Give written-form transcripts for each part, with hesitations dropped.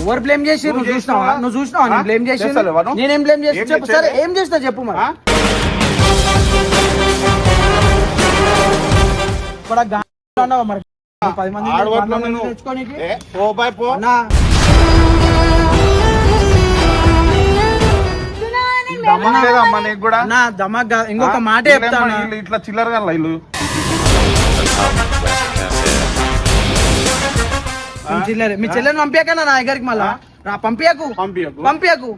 ఎవరు బ్లేమ్ చేసి నువ్వు చూసినావా? నువ్వు చూసినావా? నేను బ్లేమ్ చేసి నేనేం బ్లేమ్ చేసి చెప్పు సరే, ఏం చేస్తా చెప్పు మరి. మరి 10 మంది తెచ్చుకోనికి ఇంకొక మాట చెప్తాను, ఇట్లా చిల్లరగా ఇల్లు చిల్లర. మీ చెల్లెని పంపించకన్నా నా దగ్గరికి మళ్ళా పంపించకు పంపించకు.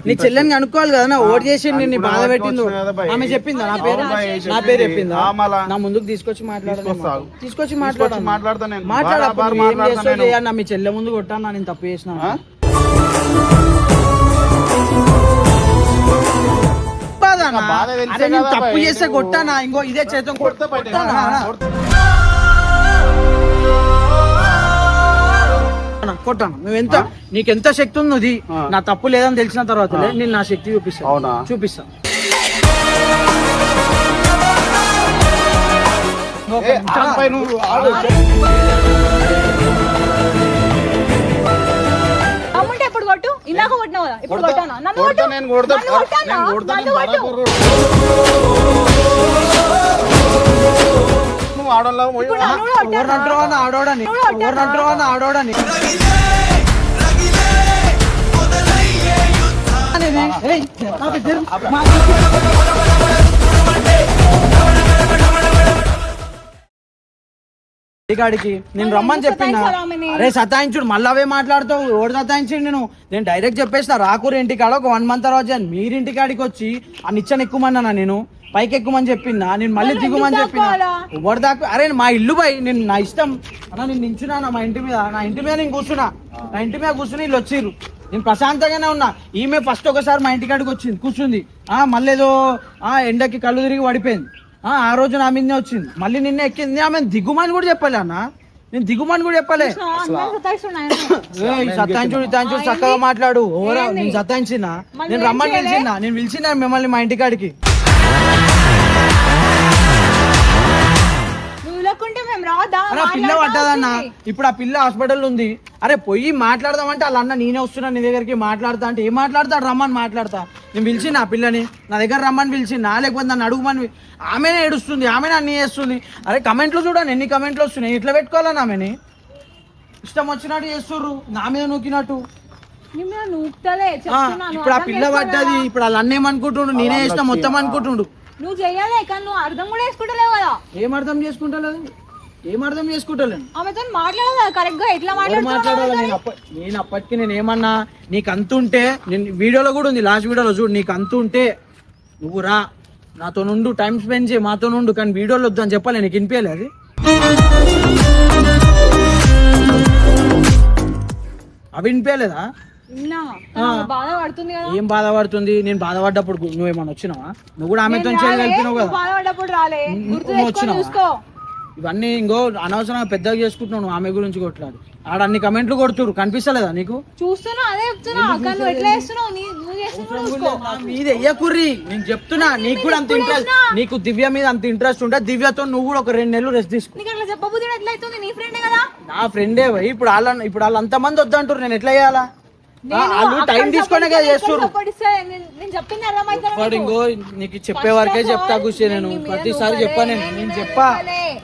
నీ చెల్లెని అనుకోవాలి కదా, ఓటు చేసి నిన్ను బాధ పెట్టింది. ఆమె చెప్పిందా నా పేరు? నా పేరు చెప్పిందా? నా ముందుకు తీసుకొచ్చి తీసుకొచ్చి మాట్లాడన్నా. మీ చెల్లె ముందు కొట్టాను, నేను తప్పు చేసిన. తప్పు చేస్తే కొట్టానా? ఇంకో ఇదే చేతం కొట్టాను. నువ్వెంత నీకెంత శక్తి ఉంది, నా తప్పు లేదని తెలిసిన తర్వాత నేను నా శక్తి చూపిస్తా. ఎప్పుడు కొట్టు, ఇందాక కొట్టినావు కదా, ఇప్పుడు కొట్టానా? ఆడోడని గాడికి నేను రమ్మని చెప్పిన. అరే సతాయించుడు, మళ్ళీ అవే మాట్లాడుతావు. ఓడి సతాయించుడు. నేను డైరెక్ట్ చెప్పేసిన రాకూరు ఇంటికాడ ఒక 1 month తర్వాత మీరింటికాడికి వచ్చి ఆ నిచ్చెన ఎక్కుమన్నా, నేను పైకి ఎక్కుమని చెప్పినా, నేను మళ్ళీ దిగుమని చెప్పిన. ఎవరు దాకా? అరే మా ఇల్లు పై నేను నా ఇష్టం అన్నా, నేను నించున్నా మా ఇంటి మీద. నా ఇంటి మీద నేను కూర్చున్నా, నా ఇంటి మీద కూర్చుని వీళ్ళు వచ్చిర్రు. నేను ప్రశాంతంగానే ఉన్నా. ఈమె ఫస్ట్ ఒకసారి మా ఇంటికాడికి వచ్చింది, కూర్చుంది. మళ్ళీ ఏదో ఎండకి కళ్ళు తిరిగి పడిపోయింది. ఆ రోజు నా మీదనే వచ్చింది, మళ్ళీ నిన్నే ఎక్కింది. ఆమె దిగుమని కూడా చెప్పలే అన్న, నేను దిగుమని కూడా చెప్పలే. సతాయించుడు చక్కగా మాట్లాడు. ఓరా నేను సతాయించినా? నేను రమ్మని నేను పిలిచినా మిమ్మల్ని మా ఇంటికాడికి. పిల్ల పడ్డదన్న, ఇప్పుడు ఆ పిల్ల హాస్పిటల్ ఉంది. అరే పోయి మాట్లాడదామంటే వాళ్ళ అన్న నేనే వస్తున్నా నీ దగ్గరికి మాట్లాడతా అంటే ఏం మాట్లాడతాడు? రమ్మని మాట్లాడతా. నేను పిలిచిన ఆ పిల్లని నా దగ్గర రమ్మని పిలిచినా, లేకపోతే నన్ను అడుగుమని. ఆమెనే ఏడుస్తుంది, ఆమెనే అన్ని చేస్తుంది. అరే కమెంట్లు చూడండి ఎన్ని కమెంట్లు వస్తున్నాయి. ఇట్లా పెట్టుకోవాలని ఆమెని ఇష్టం వచ్చినట్టు చేస్తుర్రు, నా మీద నూకినట్టు. ఇప్పుడు ఆ పిల్ల పడ్డది, ఇప్పుడు వాళ్ళ అన్న ఏమనుకుంటుండు, నేనే ఇష్టం మొత్తం అనుకుంటుండు. నువ్వు చెయ్యాలి కానీ నువ్వు అర్థం కూడా చేసుకుంటలేవు కదా. ఏం అర్థం చేసుకుంటలేదు? ఆమెతో మాట్లాడాలి కరెక్ట్ గా. ఎట్లా మాట్లాడాలి? నేను అప్పటికి నేను ఏమన్నా, నీకు అంతుంటే నేను వీడియోలో కూడా ఉంది, లాస్ట్ వీడియోలో చూడు, నీకు అంతుంటే నువ్వు రా నాతో నుండు, టైం స్పెండ్ చేయి మాతో నుండు, కానీ వీడియోలో వద్దు అని చెప్పాలి. నీకు వినిపించాలి అది? అవి వినిపించలేదా? ఏం బాధపడుతుంది? నేను బాధపడ్డప్పుడు నువ్వేమన్నా వచ్చినావా? నువ్వు కూడా ఆమెతో కలిపినావు కదా. వచ్చినావు. ఇవన్నీ ఇంకో అనవసరంగా పెద్దగా చేసుకుంటున్నావు ఆమె గురించి కొట్లాడు. ఆడ అన్ని కమెంట్లు కొడుతురు, కనిపిస్తలేదా నీకు? చూస్తున్నా, అదే చెప్తున్నా. మీద ఎయ్యకుర్రి, నేను చెప్తున్నా. నీకు కూడా అంత ఇంట్రెస్ట్, నీకు దివ్య మీద అంత ఇంట్రెస్ట్ ఉంటే దివ్యతో నువ్వు కూడా ఒక 2 నెలలు రెస్ట్ తీసుకో. నా ఫ్రెండే ఇప్పుడు వాళ్ళు అంతమంది వద్దంటారు, నేను ఎట్లా చేయాలా? వాళ్ళు టైం తీసుకునే చేస్తారు. ఇంకో నీకు చెప్పే వరకే చెప్తా కూర్చో. నేను ప్రతిసారి చెప్పా, నేను చెప్పా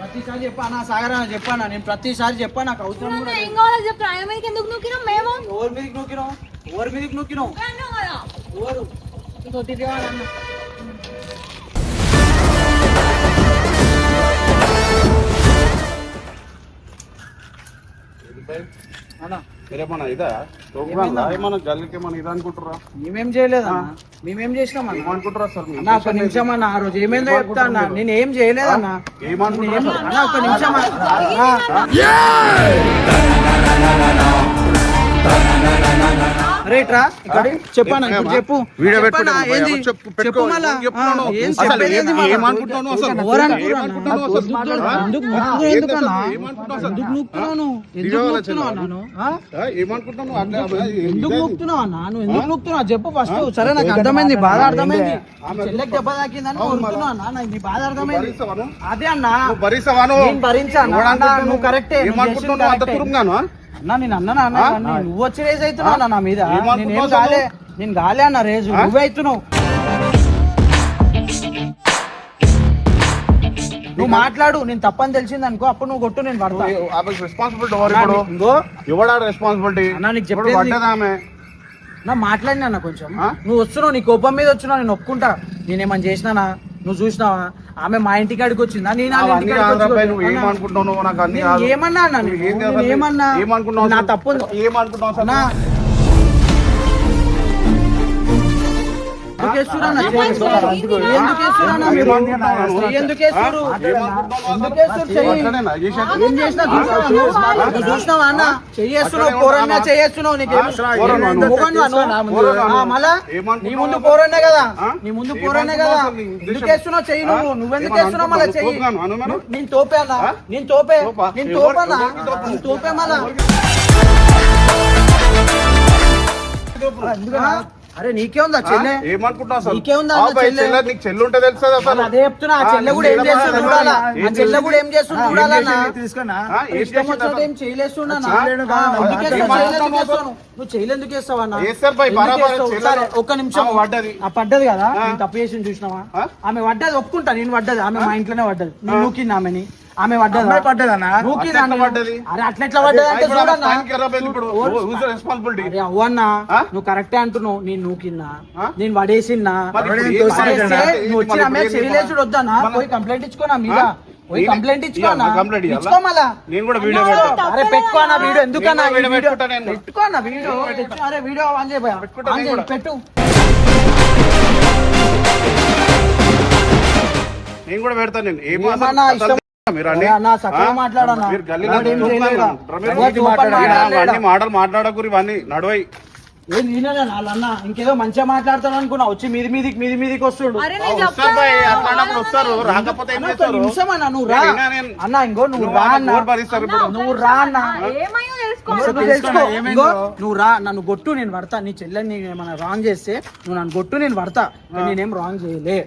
ప్రతిసారి చెప్పా నా సాగరా చెప్పానా, నేను ప్రతిసారి చెప్పా. నాకు అవసరం కూడా ఓవర్ మీదకి నూకినావు. మేమేం చేయలేదా? మేమేం చేసినాం అనుకుంటారా సార్? ఒక నిమిషం అన్న, ఆ రోజు ఏమైందో చెప్తా అన్న. నేను ఏం చేయలేదన్నా, అన్న ఒక నిమిషం. రేట్రా ఇక్కడ చెప్పాను ఇప్పుడు చెప్పు వీడియో చెప్పనా? పెట్టుకుంటే ఏంది చెప్పు, చెప్పు పెట్టుకో. మళ్ళా చెప్తున్నాను. ఏం అసలు చెప్పేది ఏంది మళ్ళా? ఏమనుకుంటున్నావు అసలు? ఎవరనుకుంటున్నావు? ఏమనుకుంటున్నావు అసలు? ఎందుకు ఆ? నొక్కుతున్నావు? ఎందుకన్నా? ఏమనుకుంటున్నావు అసలు? ఎందుకు నొక్కుతున్నావు నువ్వు? ఎందుకు వీడియో వాళ్ళ నొక్కుతున్నావు చెల్లెలు. అన్నాను? ఆ? ఏమనుకుంటున్నావు అట్లా ఎందుకు నొక్కుతున్నావు అన్న? నువ్వు ఎందుకు నొక్కుతున్నావు చెప్పు ఫస్ట్. సరే నాకు అర్థమైంది, బాధ అర్థమైంది. చెల్లెకి దెబ్బ తాకిందని నొక్కుతున్నావు అన్న, నాకు నీ బాధ అర్థమైంది. భరిస్తావా? అదే అన్న, భరిస్తావాను నేను భరించాను అన్న, నువ్వు కరెక్టే, నువ్వు చేసింది ఏమనుకుంటున్నావు అంత కరెక్టే. తురుముగాను అన్న నేను అన్న నువ్వు వచ్చి రేజ్ అవుతున్నావు అన్న నా మీద. ఏమనుకుంటున్నావు నేనేం అసలు? కాలే, నేను గాలే అన్న రేజు, నువ్వే అవుతున్నావు. నువ్వు మాట్లాడు, నేను తప్పని తెలిసింది అనుకో, అప్పుడు నువ్వు కొట్టు, నేను పడతా. రెస్పాన్సిబిలిటీ ఎవరు ఇప్పుడు? ఇంకో ఎవడా రెస్పాన్సిబిలిటీ? అన్న నీకు ఇప్పుడు చెప్పేది పడ్డదా ఆమె? నా మాట్లాడినా అన్న కొంచెం. ఆ? నువ్వు వస్తున్నావు, నీ కోపం మీద వచ్చినావు, నేను ఒప్పుకుంటా. నేనేమని చేసినానా? నువ్వు చూసినావా? ఆమె మా ఇంటి కాడికి వచ్చిందా? నేను ఆమె అవన్నీ ఇంటికాడికి వచ్చి కాదురా, నువ్వు అన్న, ఏమనుకుంటున్నావు? నాకు అన్ని నేను కాదు. ఏమన్నా అన్న నువ్వు నేను? ఏంది నేను అసలు? ఏమన్నా? ఏమనుకుంటున్నావు నా అసలు? తప్పు ఏమనుకుంటున్నావు అసలు? అన్నా, ఎందుకు వేస్తుర్రు అన్న? ఎందుకు వేస్తుర్రు అన్న మీరు? ఎందుకు వేస్తుర్రు? ఎందుకు వేస్తుర్రు? చెయ్యి. అట్లనేనా చేసేది? ఏం చేసినా చూసినావా నువ్వు? నువ్వు చూసినావా అన్న? చెయ్యేస్తున్నావు, పోరన్నా చెయ్యేస్తున్నావు. నీకేం పోరన్నా నువ్వు? మొగన్నాను? పోరన్నా మళ్ళా ఏమనుకుంటున్నావు? నీ ముందు పోరన్నే కదా, ఆ? నీ ముందు పోరన్నే కదా. ఏమనుకుంటున్నావు? ఎందుకు వేస్తున్నావు చెయ్యి? నువ్వెందుకు వేస్తున్నావు మళ్ళా చెయ్యి? తోపుగాను, అనుమానం? నేను తోపే అన్న, నేను తోపే, తోపా? నేను తోపన్నా, ఎవరికి తోపు? నేను తోపే మళ్ళా. ఎందుకన్నా? అరే నీకే ఉందా చెల్లె? ఏమనుకుంటున్నావు అసలు? నీకేముందా ఆ అన్న పై చెల్లె? చెల్లె, నీకు చెల్లి ఉంటే తెలుస్తుంది అసలు? అదే చెప్తున్నా, ఆ చెల్లె కూడా ఏం చేస్తుంది చూడాలా? ఆ చెల్లె కూడా ఏం చేస్తుంది చూడాలన్నా? ఆ, ఏం ఇష్టం చేసింది వచ్చినట్టు అసలు? ఏం చేయలేస్తున్నా ఆ, అందుకే ఏం మాట్లాడుతున్నావు? నువ్వు చేయలేందుకు వేస్తావన్నా? వేస్తారు భయ్, బరాబర్ చెల్లెలు. ఒక్క నిమిషం. ఆమె పడ్డది. ఆ పడ్డది కదా, ఆ. నేను తప్పు చేసి చూసినావా? ఆ? ఆమె పడ్డది ఒప్పుకుంటా, నేను పడ్డది, ఆమె మా ఇంట్లోనే పడ్డది. నేను నూకింది ఆమెని, ఆమె పడ్డది పడ్డదన్నా? నూకింది అట్లా ఆమె. పడ్డది? అరే అట్లా ఎట్లా పడ్డది అంటే చూడన్నా. రెస్పాన్సిబిలిటీ. అరే అవ్వన్నా, ఆ? నువ్వు కరెక్టే అంటున్నావు. నేను నూకిన్నా, ఆ? నేను పడేసిన్నా. మరి ఇప్పుడు పడేస్తే ఏం మాట్లాడాలి? నువ్వు వచ్చిన ఆమె మళ్ళీ ఇప్పుడు ఏం చేయలేసుడు వద్దన్నా? మళ్ళీ- పోయి కంప్లైంట్ ఇచ్చుకోనా మీద? ఆ? పోయి నేనే- కంప్లైంట్ ఇచ్చుకోనా? ఇయ్యాలా? కంప్లైంట్ ఇయ్యాలా? ఇచ్చుకో మళ్ళా. నేను కూడా వీడియో అన్నా, పెడతా. అరే పెట్టుకోనా వీడియో? ఎందుకన్నా నేను కూడా ఈ వీడియో? పెట్టుకుంటా నేను. పెట్టుకోనా వీడియో? అరే వీడియో ఆన్ చేయ పెట్టుకుంటా నేను కూడా. పెట్టు. నేను కూడా పెడతాను. నేను ఏం ఏమన్నా ఇష్టం? మీరు అన్ని అన్నా చక్కగా మాట్లాడన్నా. మీరు గల్లీలో వాడు ఏం చేయలేదా? డ్రమ్మే వాడు ఓపెన్ మాట్లాడలేడా? అన్ని మాటలు మాట్లాడకూరి ఇవన్నీ నడవై. ఏం వినడా వాళ్ళన్నా? ఇంకేదో మంచిగా మాట్లాడతాను అనుకున్నా, వచ్చి మీది మీదికి వస్తుండు. అరే నేను వస్తారు భయ్, అట్లాంటప్పుడు వస్తారు. రాకపోతే ఏం అన్న, ఒక్క చేస్తారు? నిమిషం అన్న, నువ్వు రా అయినా నేను- అన్న. ఇంకో నువ్వు రా అన్న, ఎవరు భరిస్తారు ఇప్పుడు? నువ్వు రా అన్న. ఏమయ్యో తెలుసుకో. నువ్వు తెలుసుకో. ఇంగో, నువ్వు రా, నన్ను కొట్టు, నేను పడతా. నీ చెల్లెని ఏమైనా రాంగ్ చేస్తే నువ్వు నన్ను కొట్టు, నేను పడతా. కానీ నేనేం రాంగ్ చేయలే.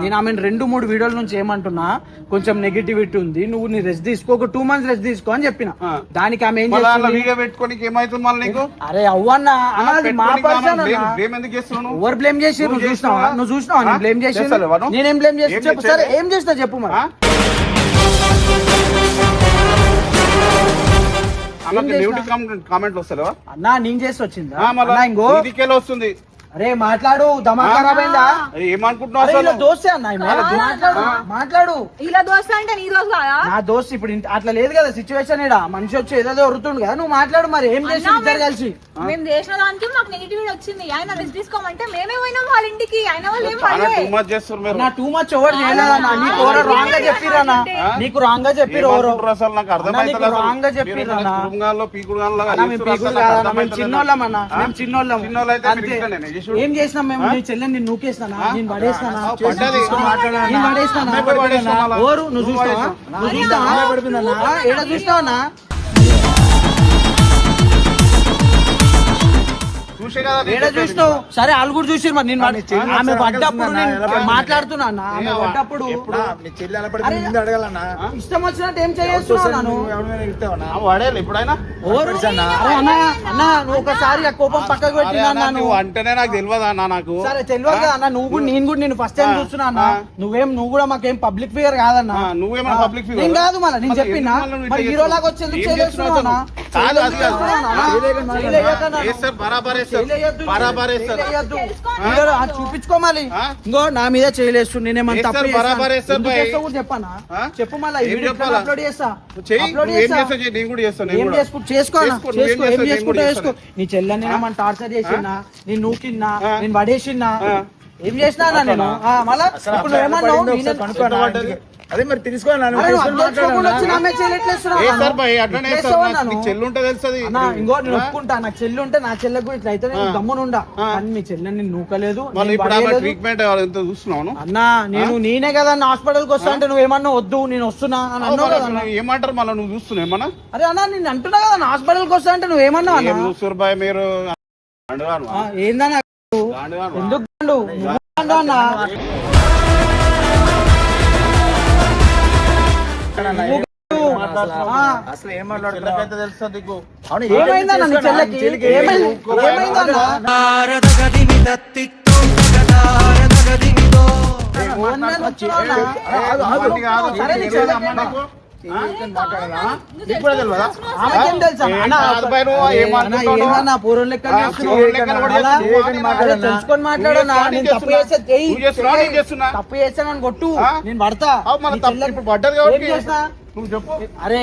నేను ఆమెను 2-3 వీడియోల నుంచి ఏమంటున్నా, కొంచెం నెగిటివిటీ ఉంది, నువ్వు నీ రెస్ట్ తీసుకో, ఒక 2 months రెస్ట్ తీసుకో అని చెప్పిన. దానికి ఆమె ఏం మళ్ళా అలా చేస్తుంది? వీడియో పెట్టుకోనికి ఏమవుతుంది మళ్ళీ నీకు? అరే అవ్వన్నా అన్న, అది మా పర్సన్ అన్న. బ్లేమ్ ఎందుకు చేస్తున్నావు? ఎవరు బ్లేమ్ చేసి? నువ్వు నువ్వు చూసినావా? చేసినావా? నువ్వు చూసినావా నేను బ్లేమ్ చేసి? చేస్తాలేవా నువ్వు? నేనేం బ్లేమ్ చేసి ఏం చెప్పు. చేసేది? సరే ఏం చేస్తా చెప్పు మరి. ఆ? అన్నకి చేసినా? నెగిటివ్ కామెంట్లు వస్తావా? అన్నా నేను చేసి వచ్చిందా? అన్నా ఇంగో, ఇదికెళ్ళి వస్తుంది. అరే మాట్లాడు, దమా ఖరాబ్ అయిందా? ఏమనుకుంటున్నావు అరే అసలు? ఇలా దోస్తే అన్న ఈమె. మాట్లాడు, మాట్లాడు. ఇలా దోస్త అంటే నీ రోజు కాదా? నా దోస్త్ ఇప్పుడు అట్లా లేదు కదా సిచ్యువేషన్. ఇడ మనిషి వచ్చి ఏదో వరుతుండు కదా, నువ్వు మాట్లాడు. మరి ఏం చేసి ఇద్దరు కలిసి? మేము చేసిన దానికి మాకు నెగిటివ్ వచ్చింది. ఆయన రెస్ట్ తీసుకోమంటే మేమే పోయినాం వాళ్ళ ఇంటికి. ఆయన వాళ్ళు ఏం చాలా పడలే. too much చేస్తారు మీరు. నా టూ మచ్ ఎవరు చేయలేదన్నా. నీకు ఎవరో రాంగ్ గా చెప్పిరన్నా, నీకు రాంగ్ గా చెప్పిరు ఎవరో. ఏమనుకుంటున్నారు అసలు? నాకు అర్థమైతలేదు నీకు అసలు. రాంగ్ గా మీరు చెప్పిరన్నా. కుటుంబాల్లో పీకుడుగాన్లాగా అన్నా, మేము చేస్తున్నారు పీకులు అసలు. నాకు కాదన్నా, మేము అర్థమైతలేదు. చిన్నోళ్ళం అన్న, మేము చిన్నోళ్ళం. చిన్నోళ్ళైతే అంతే. మీరు ఇట్లనే చేసుడు. ఏం చేసినాం మేము? నీ చెల్లెని నేను నూకేసినా, నేను పడేసినా, పడ్డది. నేను పడేసినా. అమ్మాయి పడేసినా మళ్ళా. ఓరు నువ్వు చూస్తావా? నువ్వు చూస్తావా? ఏడ చూస్తావా? చూసే కదా ఏడ చూస్తావు? సరే వాళ్ళు కూడా చూసి మరి నేను ఆమె పడ్డప్పుడు నేను మాట్లాడుతున్నా అన్న. ఆమె పడ్డప్పుడు అరే, ఇష్టం వచ్చినట్టు ఏం చేస్తున్నాను? వాడేయాలి ఎప్పుడైనా. అరే అన్న, అన్న నువ్వు ఒకసారి ఆ కోపం పక్కకు అరే పెట్టినా అన్న, అన్న. నువ్వు అంటేనే నాకు తెలియదా అన్న నాకు. సరే తెలియదు కదా అన్న, నువ్వు కూడా నేను కూడా నేను ఫస్ట్ టైం చూస్తున్నా అన్న. నువ్వు కూడా మాకేం పబ్లిక్ ఫిగర్ కాదన్న. నువ్వేమైనా పబ్లిక్ ఫిగర్? నేను కాదు మళ్ళీ నేను చెప్పినా మరి హీరో లాగా వచ్చి ఎందుకు చేయలేస్తున్నావు అన్న? కాదు అది కాదు. చేయలేయకన్నా. వేస్తారు బరాబర్ వేస్తారు. చేయలేయద్దు. బరాబర్ వేస్తారు. చేయలేయద్దు. ఇదిగో, అది చూపించుకోమాలి. ఇంకో నా మీద చేయలేస్తు, నేనేమన్నా తప్పు వేస్తారు, బరాబర్ వేస్తారు ఎందుకు భయ్. చేస్తావు కూడా చెప్పానా? ఆ? చెప్పు మళ్ళీ ఏం వీడియో చెప్పాలా? అప్లోడ్ చేస్తా. చెయ్యి. అప్లోడ్ నువ్వు ఏం చేస్తా. చేస్తావు చెయ్యి, నేను కూడా చేస్తాను. నేను ఏం కూడా. చేసుకో అన్న. చేసుకో, నువ్వేం చేసుకో, ఏం చేస్తావు, నేను చేసుకుంటా కూడా చేసుకో. నీ చెల్లెని ఏమన్నా టార్చర్ చేసినా, నేను నూకిన్నా, ఆ. నేను పడేసిన్నా, ఆ. ఏం చేసినా అన్న నేను? మళ్ళా ఇప్పుడు నువ్వు ఏమన్నావు? నేనే- ఎట్లా పడ్డది? అదే మరి తీసుకోవాలి అరే నువ్వు అర్థం చేసుకోకుండా వచ్చి నా మీద చెల్లి ఎట్లా వేస్తున్నావు ఏ అన్న? సార్ భయ్ అట్లనే ఎట్లా సార్ వేస్తావు అన్న నీకు నువ్వు? చెల్లి ఉంటే తెలుస్తుంది అన్న, ఇంకో నేను ఒప్పుకుంటా నాకు చెల్లి ఉంటే నా చెల్లెకు ఇట్లా అయితే నేను గమ్మునుండా కానీ మీ చెల్లెని నేను నూకలేదు మళ్ళీ నేను ఇప్పుడు ఆమె పడేయలేదు. ట్రీట్మెంట్ ఎంత చూస్తున్నావు అన్నా నేనే కదా అన్న హాస్పిటల్కి వస్తా అంటే నువ్వేమన్నా వద్దు నేను వస్తున్నా అని అన్నావు కదా అన్న. ఏమంటారు మళ్ళీ నువ్వు చూస్తున్నావు ఏమన్నా అరే అన్న నేను అంటున్నా కదా హాస్పిటల్కి వస్తా అంటే నువ్వేమన్నా అన్న ఏం చూస్తారు భయ్ మీరు గాండుగాను. ఏందన్నా గాండుగాను. ఎందుకు గండు? నువ్వు గండు అన్న అసలు ఏం మాట్లాడుతున్నావు చెల్లకైతే తెలుస్తుంది నీకు అవును ఏమైందన్న నీ చెల్లెకి ఏమైందన్న అవన్నీ కాదు. సరే, నీ నీకు చెల్లె అమ్మ నీకు? నీకు కూడా తెలియదా ఆమెకేం తెలుసా ఏం అన్న? కాదు భయ్ నువ్వు ఏమనుకుంటున్నావు? ఏందన్నా పూర్వం లెక్క పూర్వం లెక్కన కూడా అలా? చేస్తున్నావు. అరే తెలుసుకొని మాట్లాడన్నా నేను తప్పు చేస్తే ఏయ్, నువ్వు చేస్తున్నావా? నేను చేస్తున్నా. తప్పు చేస్తే నన్ను కొట్టు ఆ? నేను పడతా అవు మన నీ తప్పు చెల్లె- ఇప్పుడు పడ్డది ఏం కాబట్టి చేసినా? నువ్వు చెప్పు అరే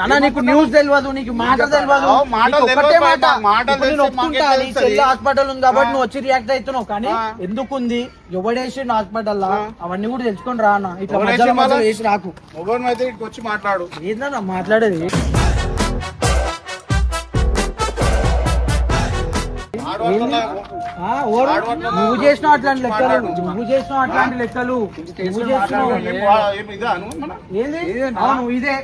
అన్న నీకు న్యూస్ తెలియదు నీకు మాటలు తెలియదు అవు, మాటలు నీకు ఒక్కటే తెలియదు, మాట. మాటలు ఇప్పుడు నేను తెలిస్తే ఒప్పుకుంటా మాకేం నీ తెలుస్తది? చెల్లి హాస్పిటల్ ఉంది కాబట్టి నువ్వు వచ్చి రియాక్ట్ అవుతున్నావు కానీ ఆ. ఎందుకుంది ఎవడేసి హాస్పిటల్ అవన్నీ కూడా తెలుసుకొని రా అన్న ఇట్లా ఎవడేసి మధ్యలో మళ్ళా? వేసి రాకు మొబైల్ అయితే ఇక్కడికి వచ్చి మాట్లాడు ఏందన్నా మాట్లాడేది ఆడవాళ్ళ ఆ, ఓరు? నువ్వు చేసినావు అట్లాంటి లెక్కలు నువ్వు చేసినావు అట్లాంటి లెక్కలు నువ్వు చేస్తున్నావు ఇదా నువ్వు మన? ఏంది అవును ఇదే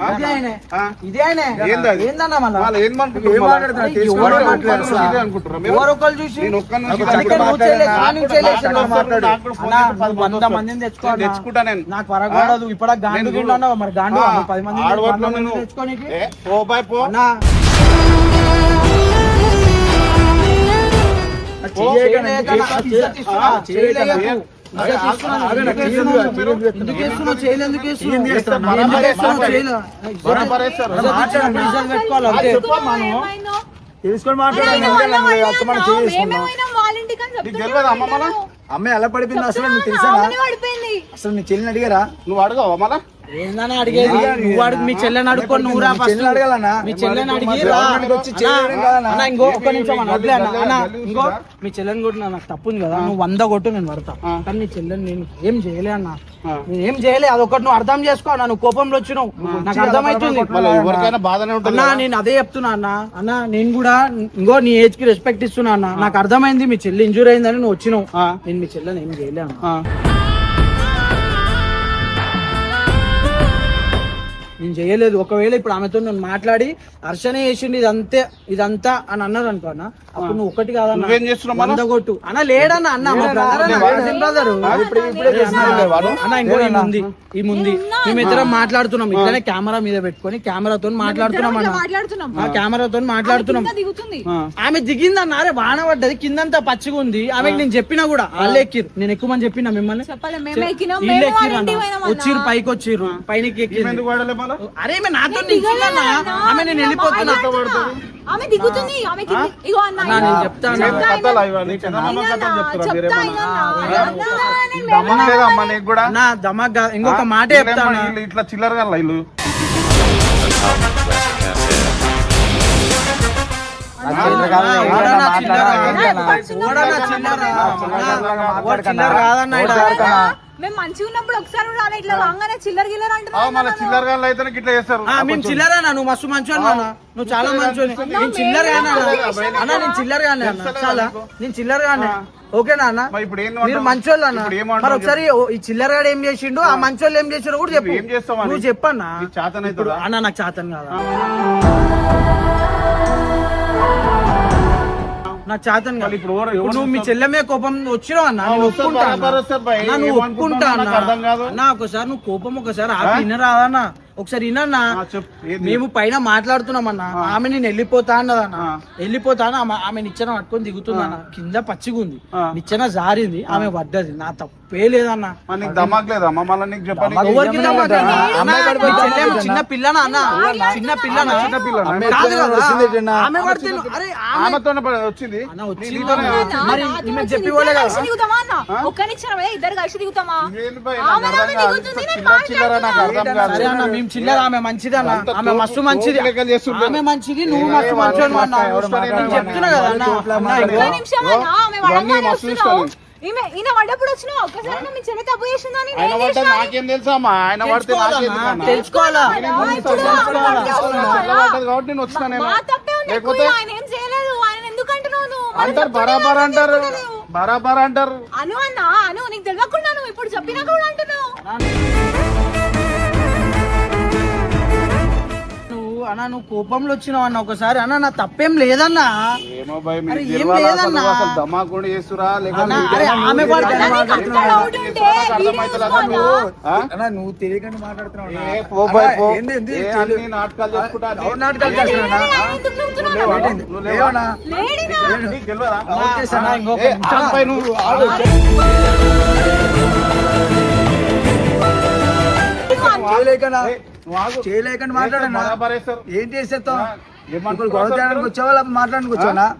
ఇదే ఆయనే ఆ? ఇదే ఆయనే ఏంది అది? ఏందన్నా మళ్ళా వాళ్ళు ఏం అనుకుంటున్నారు ఏం మళ్ళా? మాట్లాడుతున్నారు? అరే, తెలుసుకోవాలి, ఎవరు మాట్లాడాలి అసలు. ఇదే అనుకుంటున్నారా మీరు? ఎవరొకరు చూసి నేను ఒక్కరి నుంచి అందుకే మాట్లాడాను. నువ్వు చేయలేదు, నాకు నువ్వు కూడా చేయలేదు, మాట్లాడు, నాకు మాట్లాడు. మాట్లాడు. నాకు కూడా ఫోన్ అన్నా, చేసి 10 నువ్వు మంది 100 వస్తారు. మందిని తెచ్చుకో నేను అన్నా. తెచ్చుకుంటా నేను. నాకు పరగబడదు ఇప్పుడు గాండు నేను గిండు అన్నావు మరి గాండు ఆ, 10 మంది ఆడవాళ్ళు నేను. తెచ్చుకోనికి ఏ, పో బాయ్ పో అన్నా చేయలేకన్నా, ఇజ్జత్ ఇస్తున్నా, చేయలేకు. ఇజ్జత్ ఇస్తున్నాను. ఎందుకు వేస్తున్నావు? ఎందుకు వేస్తున్నావు? చేయలేదు, ఎందుకు వేస్తున్నావు? ఎందుకు వేస్తున్నావు? చేయలేదు. బరాబర్ వేస్తారు. ఇజ్జత్ ఇచ్చినప్పుడు ఇజ్జత్ పెట్టుకోవాలి అంతే. ఏమైందో? తెలుసుకొని అరే, మాట్లాడాలి ఆయన వాళ్ళ వాళ్ళే అత్త మనం అన్నావు. చేసుకున్నాం మేమే పోయినాం వాళ్ళ ఇంటికి అని నీకు చెప్తూనే తెలియదా అమ్మ మళ్ళా? ఉన్నావు. అమ్మాయి ఎలా పడిపోయింది అసలు నీకు చెప్తున్నా, తెలుసా ఆమెనే పడిపోయింది. అసలు నీ చెల్లిని అడిగారా నువ్వు అడగవా మళ్ళా? ఏందన్నా అడిగేది నువ్వు అడుగు మీ చెల్లెని అడుక్కొని నువ్వు రా మీ ఫస్ట్. చెల్లిని అడగాలన్నా? మీ చెల్లెని అడిగి మరి రా. గవర్నమెంట్కి వచ్చి చేయడం అన్నా, కాదన్నా? అన్నా, ఇంకో ఒక్క నిమిషం అన్న వదిలే అన్న. అన్న గల్లీ ఇంకో చూసారా? మీ చెల్లెని కొట్టిన నాకు తప్పు ఉంది కదా నువ్వు 100 కొట్టు నేను పడతా కానీ నీ చెల్లెని నేను ఏం చేయలే అన్న నేను ఏం చేయలే అదొకటి నువ్వు అర్థం చేసుకో అన్న నువ్వు కోపంలో వచ్చినావు నాకు అర్థమవుతుంది మళ్ళీ ఎవరికైనా బాధనే ఉంటుంది అన్నా కదా. నేను అదే చెప్తున్నా అన్న నేను కూడా ఇంకో నీ ఏజ్ కి రెస్పెక్ట్ ఇస్తున్నా అన్న నాకు అర్థమైంది మీ చెల్లి ఇంజూర్ అయిందని నువ్వు వచ్చినావు ఆ. నేను మీ చెల్లెని ఏం చేయలే అన్న ఆ. నేను చేయలేదు ఒకవేళ ఇప్పుడు ఆమెతో నేను మాట్లాడి హర్షనే చేసిండు ఇదంతా అని అన్నారు అనుకో అన్న అప్పుడు నువ్వు ఒకటి కాదన్న నువ్వేం చేస్తున్నావు మళ్ళా? 100 కొట్టు అన్న లేడన్న అన్న మా brother అన్న, cousin brother. అన్న ఇంకో ఈ ముందు మేమిద్దరం మాట్లాడుతున్నాం ఇట్లనే కెమెరా మీద పెట్టుకొని కెమెరాతో మాట్లాడుతున్నాం ఇట్లా అన్న మాట్లాడుతున్నాం. ఆ కెమెరాతో మాట్లాడుతున్నాం కింద దిగుతుంది. ఆమె దిగిందన్న అరే వాన పడ్డది కిందంతా పచ్చిగా ఉంది ఆమెకి నేను చెప్పినా కూడా వాళ్ళే ఎక్కిరు నేను ఎక్కువ మంది చెప్పినా మిమ్మల్ని చెప్పలే మేమే ఎక్కినాం వీళ్ళు మేము వాళ్ళ ఎక్కిరు ఇంటికి అన్న పోయినాం అన్న. వచ్చిర్రు పైకి వచ్చిర్రు పైనకి ఎక్కిరు ఎందుకు వాడలే మళ్ళా? అరే ఈమె నాతో నిల్చుందన్న ఆమె నేను వెళ్ళిపోతున్నా ఆమె దిగుతుంది ఆమె కింది ఇగో అన్న అన్న, నేను చెప్తాను. ఏం కథలు ఇవన్నీ? చిన్నమ్మ కథలు చెప్తురా మీరేమన్నా? దమ్మం లేదా అమ్మ నీకు కూడా? అన్న దమాక్ ఇంకొక మాట చెప్తాను వీళ్ళు ఇట్లా చిల్లర గల్ల వీళ్ళు మేము మంచిగా ఉన్నప్పుడు ఒకసారి కూడా రాలే, ఇట్లా రాగానే చిల్లర గిల్లర మళ్ళీ చిల్లర గల్ల అయితే ఇట్లా చేస్తారు మేము చిల్లరేనా నువ్వు మస్తు మంచోని అన్న నువ్వు చాలా మంచోని నేను చిల్లరగానే అన్న నేను చిల్లరగానే అన్న చాలా నేను చిల్లరగానే ఓకేనా అన్న మరి ఇప్పుడు ఏం మీరు మంచోళ్ళు అన్న ఇప్పుడు ఏమంటావు మరి ఒకసారి ఈ చిల్లరగాడు ఏం చేసిండు ఆ మంచోళ్ళు ఏం చేసిండు కూడా చెప్పు ఏం చేస్తావు నువ్వు చెప్పన్నా నీకు చేతన ఇప్పుడు అవుతుందా? అన్న నాకు చేతన్ కాదా నాకు చేతన్ కాదు ఇప్పుడు ఇప్పుడు నువ్వు మీ చెల్లె మీద కోపం వచ్చినావు అన్న నేను వస్తారు, ఒప్పుకుంటా అన్న. బరాబర్ వస్తారు భయ్. అన్న, నువ్వు ఒప్పుకుంటా ఏమనుకుంటున్నావు అన్న నాకు అర్థం కాదు. అన్న ఒకసారి నువ్వు కోపం ఒకసారి ఆపి వినరాదన్న ఒకసారి వినన్నా చెప్పు మేము పైన మాట్లాడుతున్నాం అన్న ఆమె నేను వెళ్ళిపోతా అన్నదన్న వెళ్ళిపోతా ఆమె నిచ్చెన పట్టుకొని దిగుతుందన్న కింద పచ్చిగా ఉంది నిచ్చెన జారింది ఆమె పడ్డది నా తప్పే లేదన్న నీకు దమాక్ లేదా అమ్మ మళ్ళీ నీకు చెప్పాలి ఎవరికి దమాక్ అన్న? అన్న, మీ చెల్లె చిన్న పిల్లనా అన్న చిన్న పిల్లనా కాదు కదా ఆమె పడితే అరే ఆమె ఆమెతోనే వచ్చింది అన్న వచ్చింది మరి ఈమె చెప్పి పోలే కదా దిగుతామా అన్న ఒక్కనిచ్చిన ఇద్దరు కలిసి దిగుతామా ఇదేంటి భయ్? ఆమె నాకు అర్థం కాదు. దిగుతుంది, నేను చిల్లర చిల్లర నాకు అర్థం కాదు సరే అన్న మేము చిల్లర ఆమె మంచిది అన్న అంత ఆమె మస్తు మంచిది తోపు లెక్కలు చేస్తుంటారు. ఆమె మంచిది నువ్వు మస్తు మంచోడు అన్న నేను చెప్తున్నా కదా అన్న అన్న, ఒక్క ఇంకో నిమిషం అన్న ఆమె ఇవన్నీ వడంగానే మస్తు వస్తున్నావు. ఈయన పడ్డప్పుడు వచ్చినావు ఒక్కసారి మీ చెల్లి తప్పు చేసిందని ఆయన పడితే నాకేం తెలుసా అమ్మా, ఆయన పడితే నాకేం తెలుసుకోవాలా పడ్డది కాబట్టి నేను వచ్చినా నేను. మా తప్పే ఉంది ఎక్కువ, ఆయన ఏం చేయలేదు. ఆయన ఎందుకు అంటున్నావు నువ్వు? మరి అంటారు బరాబర్ అంటారు, బరాబర్ అంటారు. అను అన్నా అను, నీకు తెలియకుండా నువ్వు ఇప్పుడు చెప్పినా కూడా అంటున్నావు. అన్నా నువ్వు కోపంలో వచ్చినావు అన్న ఒకసారి. అన్న నా తప్పేం లేదన్నా. ఏమో భయ్, మీకు అరే ఏం తెలియాలా లేదన్నా. అసలు దమాకుండా చేస్తురా లేకపోతే అన్నా, మీకు అరే ఆమె పడితే అన్నా, నీకు అంత డౌట్ ఉంటే అర్థమవుతుందా వీడియో నువ్వు? ఆ? అన్నా నువ్వు తెలియకుండా మాట్లాడుతున్నావు అన్నా. ఏ పో భయ్ పో. ఏంది, ఏంది? ఏ అన్ని నాటకాలు చేసుకుంటా అన్ని. ఎవరు నాటకాలు చేస్తున్నావు అన్నా? ఎందుకు నవ్వుతున్నావు? నువ్వు లేవా? ఏంటి? నువ్వు లేవా? లేవనా? లేడినా? నీకు తెలియదా? అన్నా, ఇంకొక ఏ, ఆపై నువ్వు ఆగు. చేయలేకనా? ఏ, నువ్వు ఆగు. చేయలేకుండా మాట్లాడన్నా. బరాబర్ వేస్తారు. ఏం చేసేస్తావు? ఏమంటారు? ఇప్పుడు గొడవ చేయడానికి వచ్చావా లేకపోతే మాట్లాడడానికి వచ్చావా?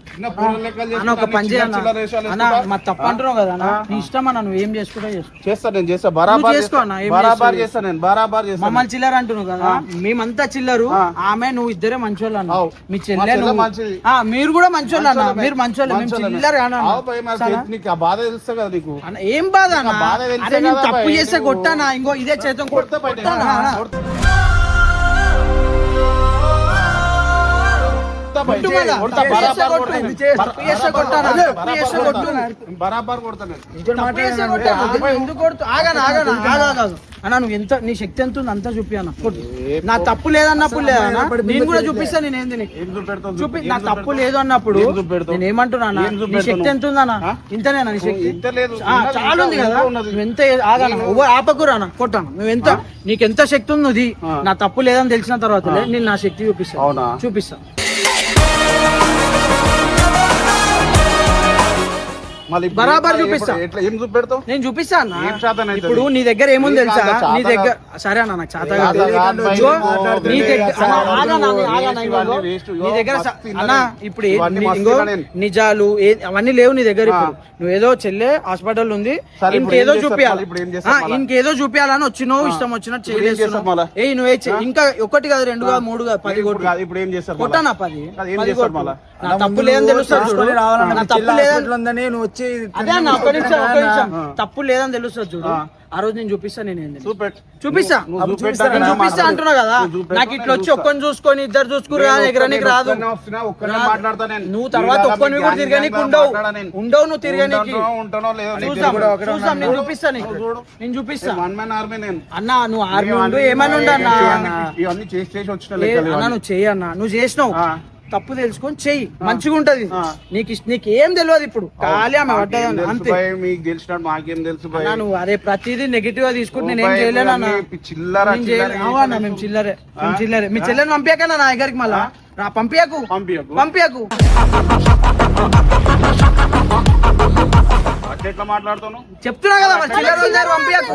చిన్న పూల లెక్కలు అన్న ఒక పని చేసుకుంటా, చేయన్నా. చిల్లర వేషాలు అన్న వేసుకుంటా. మా తప్పు అంటున్నావు కదా అన్న. నీ ఇష్టం అన్న, నువ్వు ఏం చేసుకుంటా చేసుకో. చేస్తా నేను చేస్తా బరాబర్ నువ్వు చేసుకో అన్న, ఏం బరాబర్ చేస్తావు? చేస్తా నేను బరాబర్ చేస్తా. మమ్మల్ని చిల్లర అంటున్నావు కదా. మేమంతా చిల్లరు. ఆ. ఆమె నువ్వు ఇద్దరే మంచోళ్ళు అన్న. అవు. మీ మా చెల్లె చెల్లె నువ్వు- మంచిది. ఆ, మీరు కూడా మంచోళ్ళు అన్న. మంచోళ్ళమే. మీరు మంచోళ్ళు, మేము మంచోళ్ళమే. చిల్లర అన్న. ఆవు భయ్, మరి నీకు ఆ బాధ తెలుస్తా కదా నీకు. అన్న, ఏం బాధ అన్న? నీకు ఆ బాధ తెలిసే అరే నేను కదా తప్పు భయ్, చేస్తే నువ్వు- కొట్టానా? ఇంకో ఇదే చేతం కొడతా బయట. కొట్టానా? కొడతా బయట. కొట్టు మళ్ళా. కొడతా, తప్పు చేస్తే బరాబర్ కొట్టు. కొడతా నేను. తప్పు చేస్తే కొట్టానా? తప్పు చేస్తే కొట్టు. బరాబర్ కొడతా నేను. ఇంకోటి తప్పు చేస్తే మాట్లాడన్నా. కొట్టానా? ఎందుకు కొడుతు? ఆగనా ఆగనా ఆగాదు అన్న. నువ్వు ఎంత నీ శక్తి ఎంత ఉంది అంతా చూపి అన్న. కొట్టు. నా తప్పు లేదన్నప్పుడు లేదన్నా. నేను కూడా చూపిస్తా. నేను ఏంది నీకు? ఏం చూపెడతావు? చూపి ఏం నా తప్పు చూపెడతావు? లేదు అన్నప్పుడు ఏం చూపెడతావు? నేను ఏమంటున్నా అన్న? ఏం నీ చూపెడతావు? శక్తి ఎంత ఉందన్న? ఆ? ఇంతనేనా నీ శక్తి? ఇంత లేదు. ఆ, ఉన్నది, చాలా ఉంది ఇంకా కదా. ఉన్నది. నువ్వు ఎంత ఆగనా ఆపకురానా కొట్టాను. నువ్వు ఎంత నీకెంత శక్తి ఉంది ఆ. నా తప్పు లేదని తెలిసిన తర్వాత నేను నా శక్తి చూపిస్తా. అవునా? చూపిస్తా. మళ్ళీ ఇప్పుడు బరాబర్ ఎట్లా- చూపిస్తా. ఎట్లా ఏం చూపెడతావు? నేను చూపిస్తా అన్న. ఏం శాతం అవుతుంది? ఇప్పుడు నీ దగ్గర ఏముంది ఏం తెలుసా? కాదు, నీ చాత దగ్గర కాదు. సరే అన్న నాకు చేత ఏ కాదు. అట్లా కాదు భయ్, ఇదిగో, నువ్వు నీ దగ్గర వేస్ట్ అన్న, ఇవన్నీ ఆగనా, వేస్ట్, ఆగనా, ఇవన్నీ ఇదిగో. వేస్ట్. నీ దగ్గర మస్తు అన్న తిన్నది. ఇప్పుడు ఇవన్నీ మస్తు ఇంకో తిన్నా నేను. నిజాలు అవన్నీ లేవు నీ దగ్గర. ఇప్పుడు నువ్వేదో చెల్లె హాస్పిటల్ ఉంది, సరే, ఇప్పుడు ఇంకేదో ఏం చేస్తావు? చూపియాలి. ఇప్పుడు ఏం చేస్తావు మళ్ళా? ఇంకేదో చూపియాలని వచ్చినావు, ఇష్టం వచ్చినట్టు ఇప్పుడు ఏం చేస్తావు మళ్ళా? చేయలేస్తున్నావు. ఏ నువ్వే చెయ్యి. ఇంకా ఒకటి కాదు, రెండు కాదు, మూడు కాదు, 10 ఇప్పుడు కొట్టు. కాదు, ఇప్పుడు ఏం చేస్తారు మళ్ళా? కొట్టానా 10? అది ఏం 10 చేస్తారు కొట్టు. మళ్ళా? నా తప్పు లేదని తెలుస్తుంది చూడు. రావాలన్నా. నా మీ తప్పు చెల్లి లేదని హాస్పిటల్ ఉందని నువ్వు వచ్చి అదే అన్న, ఒక్క నిమిషం. తప్పు లేదని తెలుస్తుంది చూడు. ఆ రోజు నేను చూపిస్తా. నేను ఏంది చూపెట్టు. చూపిస్తా. నువ్వు అప్పుడు చూపెట్టాక నేను నా చూపిస్తా మాట అంటున్నా కదా. నువ్వు చూపెట్టు, నాకు ఇట్లా నేను వచ్చి చూస్తా. ఒక్కని చూసుకొని ఇద్దరు చూసుకుని ఎగరనికి రాదు. ఒక్కనే మాట్లాడతా నేను. నువ్వు తర్వాత ఒక్కని కూడా తిరగనీకి ఉండవు. ఉండవు నువ్వు తిరగనీకి. ఉంటానో లేదో నీకు చూద్దాం, తెలియదు. చూద్దాం. నేను చూపిస్తా నీకు. నేను చూపిస్తా. వన్ మ్యాన్ ఆర్మీ నేను. అన్న నువ్వు ఆర్మీ ఉండు, ఏమని ఉండు అన్న. ఇవన్నీ చేసి చేసి వచ్చిన ఏ, లెక్కలు అన్న ఇవన్నీ. నువ్వు చెయ్యి అన్న. నువ్వు చేసినావు ఆ. తప్పు తెలుసుకొని చెయ్యి, మంచిగా ఉంటది. ఆ. నీకు ఏం తెలియదు ఇప్పుడు. ఖాళీ ఆమె మాకేం పడ్డదని తెలుసు అంతే. భయ్, మీకు తెలిసినట్టు మాకేం తెలుసు భయ్. అన్న నువ్వు అరే ప్రతిదీ నెగిటివ్ గా తీసుకుంటే నేనేం భయ్, చేయలేను అన్న. ఇవన్నీ చిల్లర నేను చేయలే. అవునా, మేము చిల్లరే. మేము చిల్లరే. మీ చెల్లెని పంపించకన్నా నా దగ్గరికి మళ్ళా రా. పంపించకు. పంపించకు. అట్లా ఎట్లా మాట్లాడుతాను? చెప్తున్నా కదా మరి చిల్లర వాళ్ళ దగ్గర పంపించకు.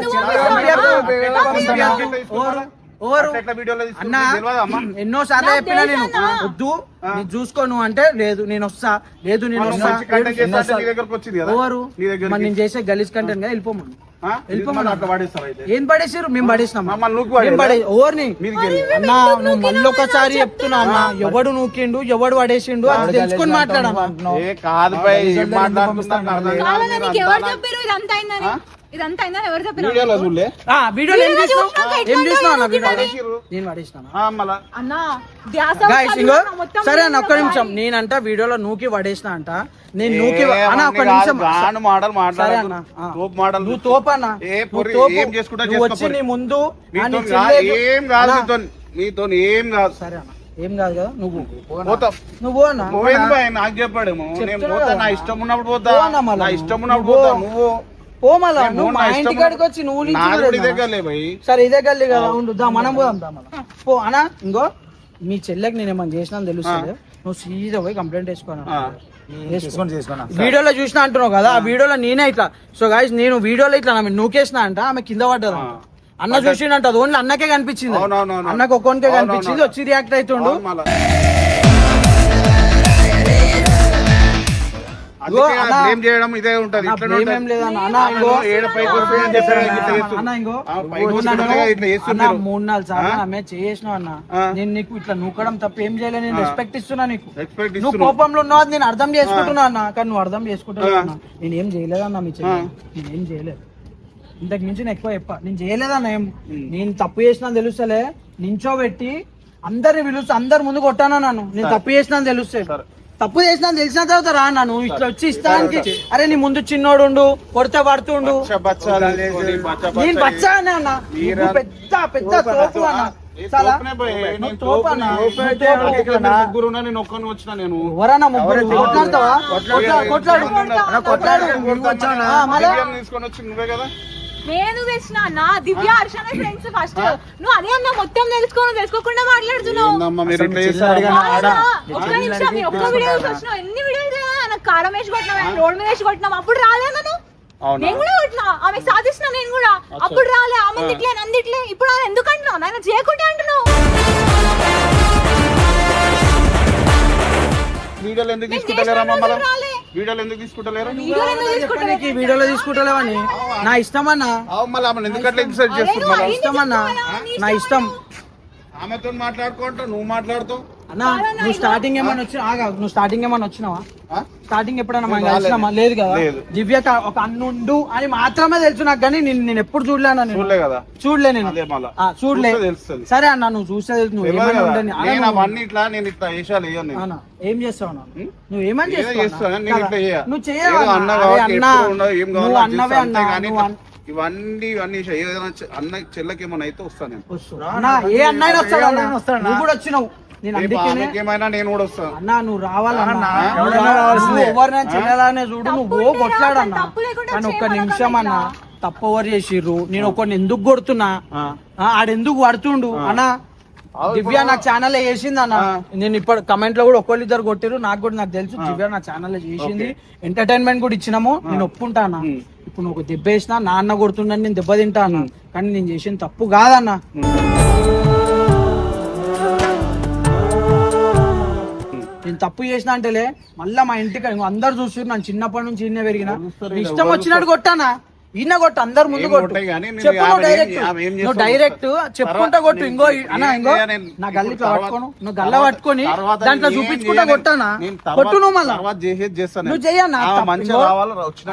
ఓవరు ఎట్లా వీడియోలో అన్న తెలియదా అమ్మా? ఎన్నో సార్లు చెప్పినా నేను వద్దు నీ చూసుకో నువ్వు అంటే లేదు నేను వస్తా, లేదు నేను మనం వస్తా. మంచి కంటెంట్ చేస్తా నీ దగ్గరకు వచ్చింది కదా. ఓవరు నీ దగ్గరికి. మరి నేను చేసే గలీజ్ కంటెంట్ గా వెళ్ళిపోమని. ఆ? వెళ్ళిపోమని అట్లా పడేస్తారు అయితే. ఏం పడేసారు? మేము పడేసినాం. మమ్మల్ని నూకి పడేయరా? ఓవర్ని మీదికి వెళ్ళి. అన్నా నువ్వు మళ్ళీ ఒకసారి చెప్తున్నా అన్న, ఎవడు నూకిండు ఎవడు పడేసిండు అది తెలుసుకొని మాట్లాడన్నా. ఏ కాదు భయ్, ఏం మాట్లాడుతున్నా నాకు అర్థం కాదు. కావాలని నీకు ఎవరు చెప్పారు ఇదంతా అయిందని? ఇదంతా అయిందని ఎవరు చెప్పారు? వీడియోలో చూడలే? వీడియోలో ఏం చూసినావు? ఏం చూసినావు అన్న వీడియో? పడేసిర్రు. నేను పడేసినా మళ్ళా అన్న ధ్యాస గాయస్ ఇంకో మొత్తం సరే అన్న ఒక్క నిమిషం. నేనంట వీడియోలో నూకి పడేసిన అంట. నేను నూకి ఏ, అన్న ఒక్క అవన్నీ నిమిషం. కాదు, గాను మాటలు సరే మాట్లాడకు. అన్న తోపు మాటలు. నువ్వు తోపన్నా. ఏ పొరి, ఏం చేసుకుంటా నువ్వు చేసుకో వచ్చి పొరి. నీ ముందు మీతో నీ కా- చెల్లెకు- ఏం కాదు అన్న, మీతో ఏం కాదు. సరే అన్న ఏం కాదు కదా. నువ్వు పోతాం. నువ్వు అన్న పోయింది భయ్, నాకు చెప్పాడేమో. నేను చెప్తున్నా పోతా, కదా. నా ఇష్టం ఉన్నప్పుడు పోతా. పో అన్న మళ్ళా నా నువ్వు. ఇష్టం ఉన్నప్పుడు నువ్వు పోతా. నువ్వు పో మళ్ళా నేను నువ్వు నా మా ఇష్టం ఇంటి కాడికి వచ్చి నువ్వు నీ నాది ఇచ్చి కూడా చూడన్నా. దగ్గరలే భయ్. సరే ఇదే గల్లీ కదా ఉండు. దా మనం పోదాం దా మళ్ళా. పో అన్న ఇంకో మీ చెల్లెకి నేను ఏమన్నా చేసినా తెలుస్తుంది. నువ్వు సీదా పోయి కంప్లైంట్ వేసుకోను. ఆ. చేసుకోండి వీడియోలో చూసినా అంటున్నావు కదా. ఆ వీడియోలో నేనే ఇట్లా సో గాయస్ నేను వీడియోలో ఇట్లా నూకేసిన అంట. ఆమె కింద పడ్డదా అన్న చూసిండంట. అది ఓన్లీ అన్నకే కనిపించింది. అవునవునవును. అన్నకు ఒక్కొనికే కనిపించింది. వచ్చి రియాక్ట్ అవుతుండు. అవును మళ్ళా. అందుకే అన్నా, blame చేయడం ఇదే ఉంటది. నా ఇట్లనే blame ఉంటది. ఏం లేదన్నా. అన్నా, ఇంగో ఏడ పైకి వస్తుంది అని చెప్పారు కదా, ఇట్లా చేస్తున్నారు. అన్నా, ఇంగో ఆ, పైకి నువ్వు వస్తుంది నన్ను కదా, ఇట్లా చేస్తున్నారు. అన్నా, 3-4 సార్లు ఆమె చేసినావు అన్న. నేను నీకు ఇట్లా నూకడం తప్ప ఏం చేయలేదు. నేను రెస్పెక్ట్ ఇస్తున్నా నీకు. Respect నువ్వు ఇస్తున్నావు. కోపంలో ఉన్నావు, అది నేను అర్థం చేసుకుంటున్నా అన్న. కానీ నువ్వు అర్థం చేసుకుంటున్నావు అన్న. నేను ఏం చేయలేదన్నా మీ చెల్లి, నేనేం చేయలేదు. ఇంతకు మించి నేను ఎక్కువ చెప్ప, నేను చేయలేదన్న ఏం. నేను తప్పు చేసినా తెలుస్తలే, నించోబెట్టి అందరిని పిలుస్తా, అందరి ముందు కొట్టానా నన్ను. నేను తప్పు చేసినా తెలుస్తే, తప్పు చేసినా తెలిసిన తర్వాత రా నన్ను ఇట్లా వచ్చి ఇస్తానికి. అరే నీ ముందు చిన్నోడు ఉండు, కొడితే పడుతుండు. బచ్చాలు తీసుకొని, నేను బచ్చా అన్న, నువ్వు పెద్ద పెద్ద తోపు అన్న. చాలా నువ్వు తోపు అన్న. ముగ్గురు ఉన్నా, నేను ఒక్కని వచ్చిన. నేను ఎవరన్నా ముగ్గురు కొట్లాడతావా? కొట్లాడు కొట్లాడు. మళ్ళా దివ్యాన్ని తీసుకొని వచ్చి నువ్వే కదా. నేను తెచ్చిన అన్న, దివ్య హర్షణ ఫ్రెండ్స్ ఫస్ట్. నువ్వు అదే అన్న మొత్తం తెలుసుకోకుండా మాట్లాడుతున్నావు. ఏందమ్మా మీరు ఇట్లా చేస్తారు? అవునా? ఒక్క నిమిషం, మీరు ఒక్క వీడియో వచ్చినావు. ఎన్ని వీడియోలు నాకు కారం వేసి కొట్టినావు, రోడ్ మీద వేసి కొట్టినావు. అప్పుడు రాలే నేను. అవునా? నేను కూడా కొట్టినా, ఆమె సాధిస్తున్నా. నేను కూడా అప్పుడు రాలే. ఆమె తిట్లే, నన్ను తిట్లే. ఇప్పుడు ఆయన ఎందుకు అంటున్నావు? ఆయన చేయకుంటే అంటున్నావు. వీడియోలు ఎందుకు తీసుకుంటలేరమ్మా? మళ్ళా వీడియోలు ఎందుకు తీసుకుంటలేరు? వీడియోలో తీసుకుంటలేవని నా ఇష్టం అన్న. మళ్ళీ ఆమెను ఎందుకు అట్లా ఎక్సైట్ చేస్తున్నారు? నా ఇష్టం అన్న, నా ఇష్టం. ఆమెతో మాట్లాడుకుంటా నువ్వు మాట్లాడుతావు. అన్నా నువ్వు స్టార్టింగ్ ఏమన్నా వచ్చినా ఆగా, నువ్వు స్టార్టింగ్ ఏమన్నా వచ్చినావా? ఆ? స్టార్టింగ్ ఎప్పుడైనా మనం కలిసినామా? లేదు కదా. లేదు. దివ్యక ఒక అన్నుండు అని మాత్రమే తెలుసు నాకు, కానీ నేను ఎప్పుడు చూడలేనా? చూడలే కదా. చూడలే నేను. అదే మళ్ళా చూడలే. చూస్తే తెలుస్తది. సరే అన్న, నువ్వు చూస్తే నువ్వు తెలియదు ఏమైనా కదా. ఉండని. నేను అవన్నీ ఇట్లా నేను ఇట్లా వేషాలు వేయను నేను. అన్న ఏం చేస్తావు అన్న? నువ్వు ఏమని ఏదో చేస్తాను, నేను ఇట్లా చేయ. నువ్వు ఏదో చేయవా అన్న అన్న? కాబట్టి అన్న, ఎప్పుడు ఉండదు, ఏం నువ్వు కావాలో అన్నవే చేస్తా. అన్న. అంతేగాని నువ్వు ఇట్లా ఇవన్నీ ఏదైనా అన్న చెల్లెకి ఏమైనా అయితే వస్తాను నేను. అన్న ఏ అన్నైనా వస్తాడు అన్న. నువ్వు కూడా వచ్చినావు. నేను అందుకనే ఏమైనా నేను కూడా వస్తాను. అన్నా నువ్వు రావాలన్నా. నువ్వు ఎవరినైనా చెల్లెలానే చూడు, నువ్వు కొట్లాడన్నా. కానీ ఒక్క నిమిషం అన్న, తప్పు ఎవరు చేసిర్రు? నేను ఒకరిని ఎందుకు కొడుతున్నా, ఆడెందుకు పడుతుండు అన్నా? దివ్య నా ఛానల్ చేసింది అన్న. నేను ఇప్పుడు కమెంట్ లో కూడా ఒకళ్ళిద్దరు కొట్టిరు, నాకు కూడా నాకు తెలుసు. దివ్య నా ఛానల్ చేసింది, ఎంటర్టైన్మెంట్ కూడా ఇచ్చినాము. నేను ఒప్పుకుంటా అన్న. ఇప్పుడు నువ్వు దెబ్బ వేసినా నాన్న కొడుతుండని నేను దెబ్బ తింటా అన్న. కానీ నేను చేసిన తప్పు కాదన్న. నేను తప్పు చేసిన అంటేలే మళ్ళా మా ఇంటికి అందరు చూస్తారు. నన్ను చిన్నప్పటి నుంచి ఈయన పెరిగిన, ఇష్టం వచ్చినట్టు కొట్టానా? ఈయన కొట్టు, అందరు ముందు కొట్టు. చెప్పు నువ్వు డైరెక్ట్ చెప్పుకుంటా కొట్టు. ఇంకో అన్న, ఇంకో నా గల్లి పట్టుకోను, నువ్వు గల్ల పట్టుకొని దాంట్లో చూపించుకుంటా కొట్టానా? కొట్టు నువ్వు మళ్ళా. నువ్వు చెయ్యన్నా.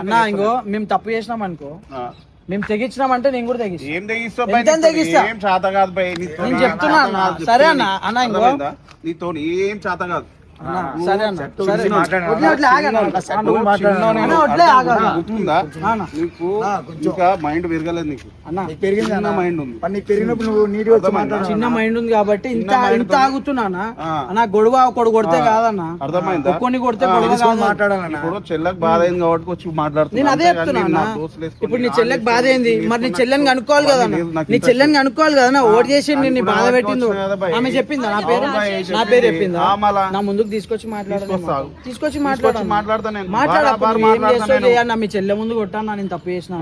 అన్నా ఇంకో మేము తప్పు చేసినాం అనుకో, మేము తెగించినామంటే నేను కూడా తెగిస్తా. ఏం తెగిస్తా? ఎంత తెగిస్తా? ఏం చేత కాదు భయ్. నేను చెప్తున్నా అన్న. సరే అన్న. అన్న ఇంకో నీతో ఏం చేత కాదు. సరే అన్న, సరే గుర్తుందా నీకు? ఇంకా మైండ్ పెరగలేదు నీకు. పెరిగింది మైండ్ ఉంది. పెరిగినప్పుడు నువ్వు నీటి వచ్చి మాట్లాడు. చిన్న మైండ్ ఉంది కాబట్టి ఇంత ఆగుతున్నానా అన్న. గొడవ ఒకడు కొడితే కాదన్నా, అర్థమైందా? ఒక్కొని కొడితే గొడవ కాదు. మాట్లాడాలన్నా. ఇప్పుడు చెల్లెకి బాధ అయింది కాబట్టి వచ్చి మాట్లాడుతున్నా. నేను అదే చెప్తున్నా అన్న. ఇప్పుడు నీ చెల్లెకి బాధ అయింది, మరి నీ చెల్లెని కనుక్కోవాలి కదా. నీ చెల్లెని కనుక్కోవాలి కదా. ఓటు చేసి నిన్ను బాధ పెట్టిందో ఆమె చెప్పిందా? నా పేరు చెప్పిందా? నా ముందుకు తీసుకొచ్చి తీసుకొచ్చి మాట్లాడతా నేను. మాట్లాడన్నా. మీ చెల్లె ముందు కొట్టాను, నేను తప్పు చేసిన.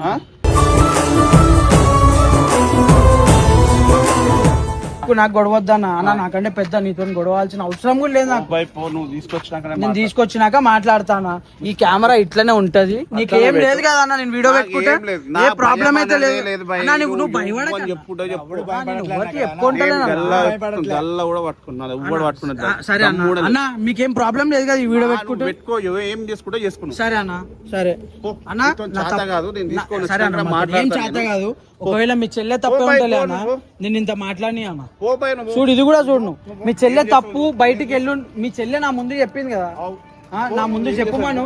నాకు గొడవద్దన్నా అన్న. నాకంటే పెద్ద నీతో గొడవాల్సిన అవసరం కూడా లేదు నాకు. నువ్వు తీసుకొచ్చినాక నేను తీసుకొచ్చినాక మాట్లాడతానా. ఈ కెమెరా ఇట్లనే ఉంటది, నీకేం లేదు కదా అన్న. నేను వీడియో పెట్టుకుంటే ఏ ప్రాబ్లం అయితే లేదు. నువ్వు భయపడక సరే అన్న. అన్న మీకేం ప్రాబ్లం లేదు కదా ఈ వీడియో పెట్టుకుంటే? ఏం చేసుకుంటా చేసుకున్నా. సరే అన్న. సరే అన్న, సరే అన్న. ఏం చేత కాదు. ఒకవేళ మీ చెల్లె తప్పే ఉంటలే అన్న, నేను ఇంత మాట్లాడి అన్న. చూడు ఇది కూడా చూడు, మీ చెల్లె తప్పు బయటికి వెళ్ళు. మీ చెల్లె నా ముందు చెప్పింది కదా, నా ముందు చెప్పమను,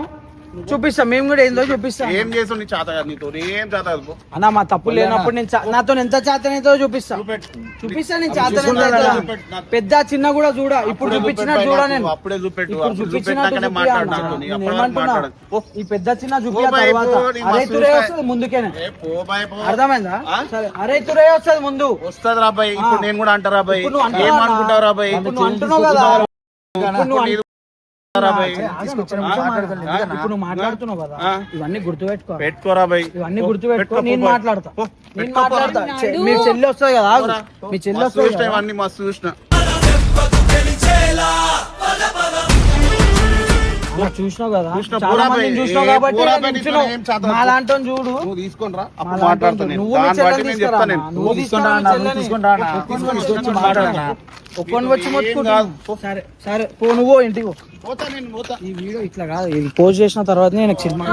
చూపిస్తా. మేము కూడా ఏందో చూపిస్తా. ఏం చేసావు? నీ చేత కాదు, నీతో ఏం చేత కాదు అన్న. మా తప్పు లేనప్పుడు నేను నాతో ఎంత చేతనైతే చూపిస్తా. నేను చేతనైతే పెద్ద చిన్న కూడా చూడ. ఇప్పుడు చూపించినట్టు చూడ. నేను అప్పుడే చూపెట్టు. ఇప్పుడు చూపించినట్టు ఏమంటున్నా, ఈ పెద్ద చిన్న చూపి తర్వాత అరే తురే వస్తుంది ముందుకేనే. అర్థమైందా? సరే అరే తురే వస్తుంది ముందు. వస్తుంది రాబాయ్. ఇప్పుడు నేను కూడా అంటారా బాయ్? ఇప్పుడు నువ్వు ఏమనుకుంటావు రాబాయ్? నువ్వు అంటున్నావు కదా. ఇప్పుడు నువ్వు మాట్లాడుతున్నావు కదా, ఇవన్నీ గుర్తుపెట్టుకో. పెట్టుకోరా బాయ్. ఇవన్నీ గుర్తుపెట్టుకో. నేను మాట్లాడతా. మీ చెల్లి వస్తుంది కదా, మీ చెల్లి వస్తుంది. ఇవన్నీ మస్తు చూసిన చూసినావు కదా చూసినా, చాలా పూరా మందిని పై- చూసినావు ఏ కాబట్టి పూరా నేను పై నిల్చున్నావు. నీతో ఏం చేత మా లాంటోని చూడు నువ్వు తీసుకొని రా మా అప్పుడు లాంటోని మాట్లాడతాను నేను. నువ్వు మీ దాన్ని చెల్లెని బట్టి నేను తీసుకురా చెప్తాను నేను. అన్న. నువ్వు తీసుకుంటా అన్న, నువ్వు తీసుకుంటా అన్న. వచ్చి మాట్లాడనా? ఒక్కొని వచ్చి ఏం మొత్తుకుంటా కాదు. సరే సరే పో నువ్వు ఇంటికి పో. పోతా నేను పోతా. ఈ వీడియో ఇట్లా కాదు ఇది పోస్ట్ చేసిన తర్వాత నేను సినిమా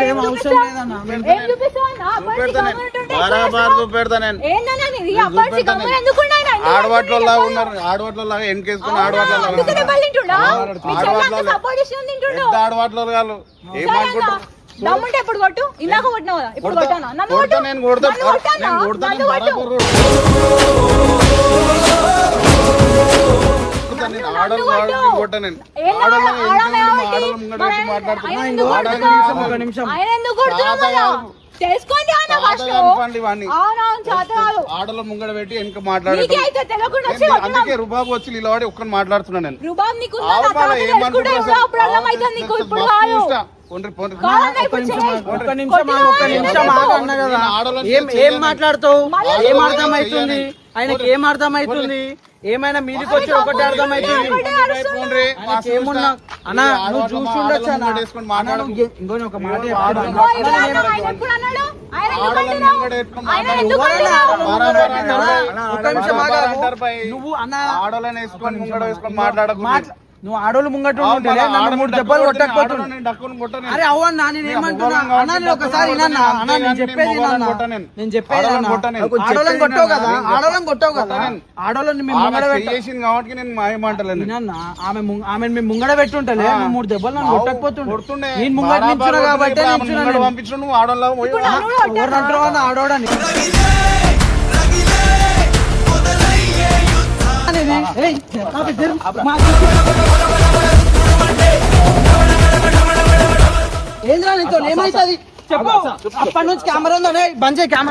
ఏం అవసరం లేదన్న ఏం చూపిస్తావు అన్న? అప్పటి చూపెడతా నేను. గవర్నమెంట్ ఉంటే బరాబర్ చూపెడతా నేను. ఏందన్నా నీది? అప్పటి గవర్నమెంట్ ఎందుకు ఉన్నాయన? ఆడవాట్లలాగా ఉన్నారు, ఆడవాట్లలాగా ఎన్కేసుకుని ఆడవాట్లలాగా అందుకనే ఉన్నారు. వాళ్ళు తింటుండా? మీ చెల్లి అంత ఆడవాట్లలో. సపోర్ట్ చేసి తింటుండు. పెద్ద ఆడవాట్లలో కాదు ఏమనుకుంటారు. దమ్ముంటే ఇప్పుడు కొట్టు. ఇందాక కొట్టినావు కదా, ఇప్పుడు కొట్టానా? నన్ను కొడతా కొట్టు. నేను కొడతా నన్ను కొట్టానా? నేను కొడతా నన్ను నేను కొట్టు. బరాబర్ కొడతా నేను. ఆడవాళ్ళు ఆడవాళ్ళని కొట్టా నేను. ఏందన్నా? ఆడవాళ్ళని ఆడమే ఎందుకు కాబట్టి ఆడవాళ్ళ ముంగట వచ్చి ఆయన మాట్లాడుతున్నా. ఎందుకు ఆడవాళ్ళని కొడుతున్నావు? ఒక నిమిషం. ఆయన ఎందుకు కొడుతున్నావు చాత మళ్ళా? కాదు. తెలుసుకోండి అన్న ఫస్ట్. చాత కానివ్వండి ఇవన్నీ. అవునవును చేత కాదు. ఆడల ముంగడ పెట్టి వెనక నీకే మాట్లాడటం అయితే తెలియకుండా వచ్చి నేను కొట్టినావు. అందుకే రుబాబు వచ్చి నిలబడి ఒక్కని మాట్లాడుతున్నా నేను. రుబాబ్ నీకు ఉందా? ఆవు నా బాల తర్వాత తెలుసుకుంటే ఏమనుకుంటారు ఎవరో అప్పుడు అర్థమవుతుంది నీకు, ఇప్పుడు కాదు. కాదన్నా, ఇప్పుడు చెయ్యి. ఒక్క నిమిషం ఆగు అన్న కదా ఏం మాట్లాడతావు ఏం అర్థమవుతుంది ఆయనకి ఏం అర్థమవుతుంది ఏమైనా మీదికి వచ్చి ఒకటి అర్థమవుతుంది ఆయనకి ఏమున్నా అన్న నువ్వు చూసుండొచ్చు అన్న అన్న, నువ్వు ఇంకోని ఒక మాట చెప్తున్నా. ఇదిగో ఇప్పుడు అన్న, ఆయన ఎప్పుడు అన్నాడు? ఆయన ఎందుకు అంటున్నావు? ఆయన ఎందుకు అంటున్నావు? ఒక్క నిమిషం ఆగు. నువ్వు అన్న ఆడోళ్ళని వేసుకొని ముంగడ వేసుకొని మాట్లాడకు. నువ్వు ఆడోళ్ళు ముంగట ఉంటుంటే నన్ను 3 దెబ్బలు కొట్టకపోతుంది అరే అవ్వన్నా నేను ఏమంటున్నా అన్న నేను ఒకసారి వినన్నా అన్న నేను చెప్పేది వినన్నా నేను చెప్పేది ఆడోళ్ళని కొట్టావు కదా ఆడోళ్ళని కొట్టావు కదా ఆడోళ్ళని మేము ముంగడ చేసింది కాబట్టి నేను మాయమంటలేను. వినన్నా ఆమె మేము ముంగడ పెట్టుంటలే నువ్వు 3 దెబ్బలు నన్ను కొట్టకపోతుండే కొడుతుండే. నేను ముంగట నిల్చున్నా కాబట్టి ముంగడ పంపించు నువ్వు ఆడోళ్ళ పోయి ఎవరు అంటారు అన్న ఆడోడని ఏంద్రా నీతో ఏమైతుంది చెప్పు అప్పటి నుంచి కెమెరా ఉందా బంద్ చేయి కెమెరా